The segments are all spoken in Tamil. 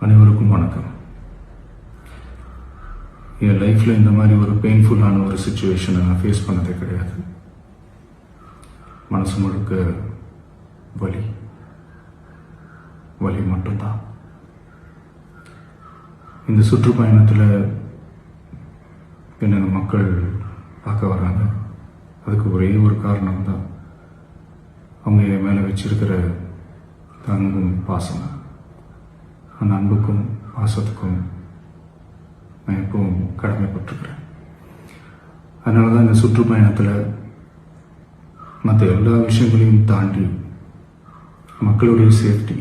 அனைவருக்கும் வணக்கம். என் லைஃப்பில் இந்த மாதிரி ஒரு பெயின்ஃபுல்லான ஒரு சுச்சுவேஷனை நான் ஃபேஸ் பண்ணதே கிடையாது. மனசு முழுக்க வலி வலி மட்டும்தான். இந்த சுற்றுப்பயணத்தில் என்னென்ன மக்கள் பார்க்க வராங்க, அதுக்கு ஒரே ஒரு காரணம் தான் அவங்க என் மேலே வச்சிருக்கிற அன்பும் பாசம். அந்த அன்புக்கும் பாசத்துக்கும் நான் எப்பவும் கடமைப்பட்டிருக்கிறேன். அதனால தான் இந்த சுற்றுப்பயணத்தில் மற்ற எல்லா விஷயங்களையும் தாண்டி மக்களுடைய சேஃப்டி,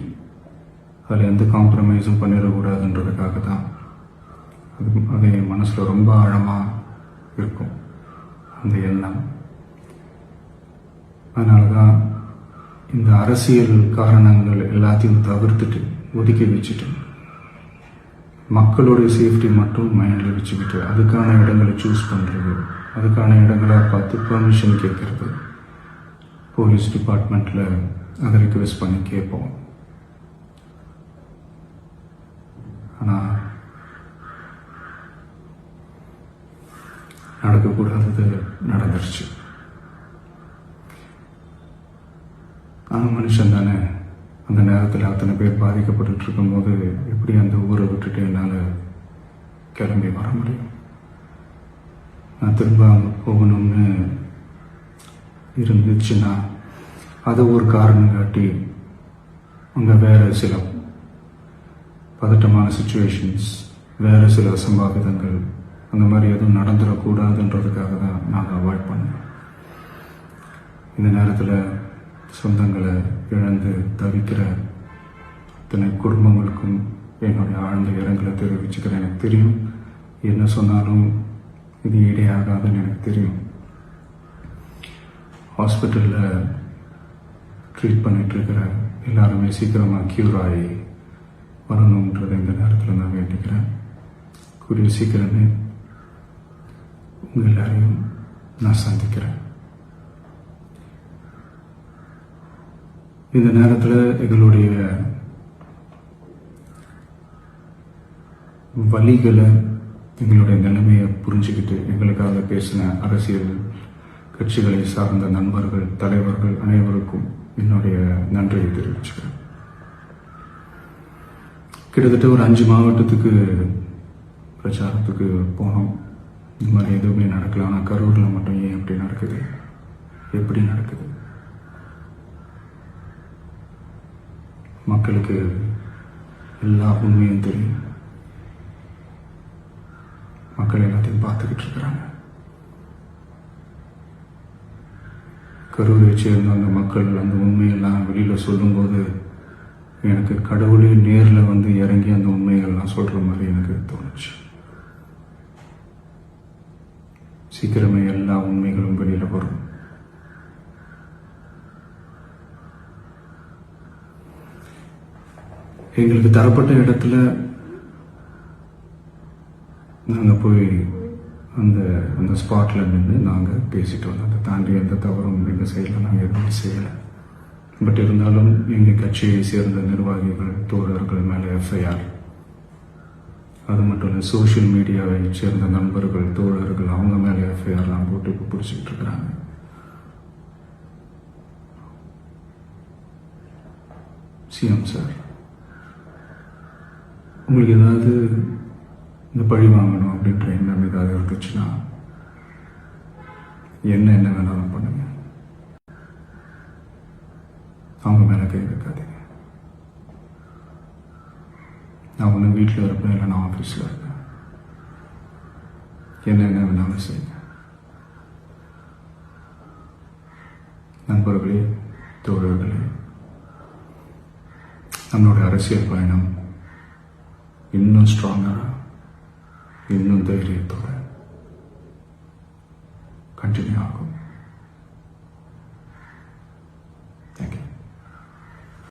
அதில் எந்த காம்ப்ரமைஸும் பண்ணிடக்கூடாதுன்றதுக்காக தான் அது என் மனசில் ரொம்ப ஆழமாக இருக்கும் அந்த எண்ணம். அதனால தான் இந்த அரசியல் காரணங்கள் எல்லாத்தையும் தவிர்த்துட்டு ஒதுக்கி வச்சுட்டு மக்களுடைய சேஃப்டி மட்டும் மைண்டில் வச்சுக்கிட்டு அதுக்கான இடங்களை சூஸ் பண்ணுறது, அதுக்கான இடங்களை பார்த்து பெர்மிஷன் கேட்கறது, போலீஸ் டிபார்ட்மெண்ட்டில் அதை ரிக்வெஸ்ட் பண்ணி கேட்போம். ஆனால் நடக்கக்கூடாதது நடந்துருச்சு. நான் மனுஷன் தானே. அந்த நேரத்தில் அத்தனை பேர் பாதிக்கப்பட்டு இருக்கும்போது எப்படி அந்த ஊரை விட்டுட்டு என்னால் கிளம்பி வர முடியும்? நான் திரும்ப அங்கே போகணும்னு இருந்துச்சுன்னா அதை ஒரு காரணம் காட்டி அங்கே வேறு சில பதட்டமான சுச்சுவேஷன்ஸ், வேறு சில அசம்பாவிதங்கள் அந்த மாதிரி எதுவும் நடந்துடக்கூடாதுன்றதுக்காக தான் நான் அவாய்ட் பண்ணேன். இந்த நேரத்தில் சொந்தங்களை இழந்து தவிக்கிற அத்தனை குடும்பங்களுக்கும் என்னுடைய ஆழ்ந்த இரங்கலை தெரிவிச்சுக்கிறேன். எனக்கு தெரியும், என்ன சொன்னாலும் இது ஈடையாகாதுன்னு எனக்கு தெரியும். ஹாஸ்பிட்டலில் ட்ரீட் பண்ணிகிட்ருக்கிற எல்லாருமே சீக்கிரமாக க்யூர் ஆகி வரணுன்றதை இந்த நேரத்தில் நான் வேண்டிக்கிறேன். கூடிய சீக்கிரமே உங்கள் எல்லாரையும் நான் சந்திக்கிறேன். இந்த நேரத்தில் எங்களுடைய வலிகளை, எங்களுடைய நிலைமையை புரிஞ்சுக்கிட்டு எங்களுக்காக பேசின அரசியல் கட்சிகளை சார்ந்த நண்பர்கள், தலைவர்கள் அனைவருக்கும் என்னுடைய நன்றியை தெரிவிச்சுக்கிறேன். கிட்டத்தட்ட ஒரு 5 மாவட்டத்துக்கு பிரச்சாரத்துக்கு போனோம். இந்த மாதிரி எதுவுமே நடக்கல. ஆனால் கரூரில் மட்டும் ஏன் எப்படி நடக்குது, எப்படி நடக்குது? மக்களுக்கு எல்லா உண்மையும் தெரியும். மக்கள் எல்லாத்தையும் பார்த்துக்கிட்டு இருக்கிறாங்க. கரூரை சேர்ந்த அந்த மக்கள் அந்த உண்மையெல்லாம் வெளியில் சொல்லும்போது எனக்கு கடவுளே நேரில் வந்து இறங்கி அந்த உண்மைகள்லாம் சொல்கிற மாதிரி எனக்கு தோணுச்சு. சீக்கிரமே எல்லா உண்மைகளும் வெளியில் வரும். எங்களுக்கு தரப்பட்ட இடத்துல நாங்கள் போய் அந்த ஸ்பாட்டில் நின்று நாங்கள் பேசிட்டு வந்தோம். அதை தாண்டி எந்த தவறும் எங்கள் சைடில் நாங்கள் எதுவும் செய்யலை. பட் இருந்தாலும் எங்கள் கட்சியை சேர்ந்த நிர்வாகிகள், தோழர்கள் மேலே எஃப்ஐஆர், அது மட்டும் இல்லை சோஷியல் மீடியாவை சேர்ந்த நண்பர்கள், தோழர்கள் அவங்க மேலே எஃப்ஐஆர்லாம் போட்டு இப்போ பிடிச்சிக்கிட்டு இருக்கிறாங்க. சிஎம் சார், உங்களுக்கு ஏதாவது இந்த பழி வாங்கணும் அப்படின்ற எண்ணம் ஏதாவது இருந்துச்சுன்னா என்ன வேணாலும் பண்ணுங்க. அவங்க மேலே கை வைக்காதீங்க. நான் ஒன்று வீட்டில் இருப்பேன், இல்லை நான் ஆஃபீஸில் இருப்பேன். என்ன வேணாலும் செய்யுங்க. நண்பர்களே, தோழர்களே, நம்மளுடைய அரசியல் பயணம் இன்னும் ஸ்ட்ராங்காக, இன்னும் தைரியத்தோட கண்டினியூ ஆகும்.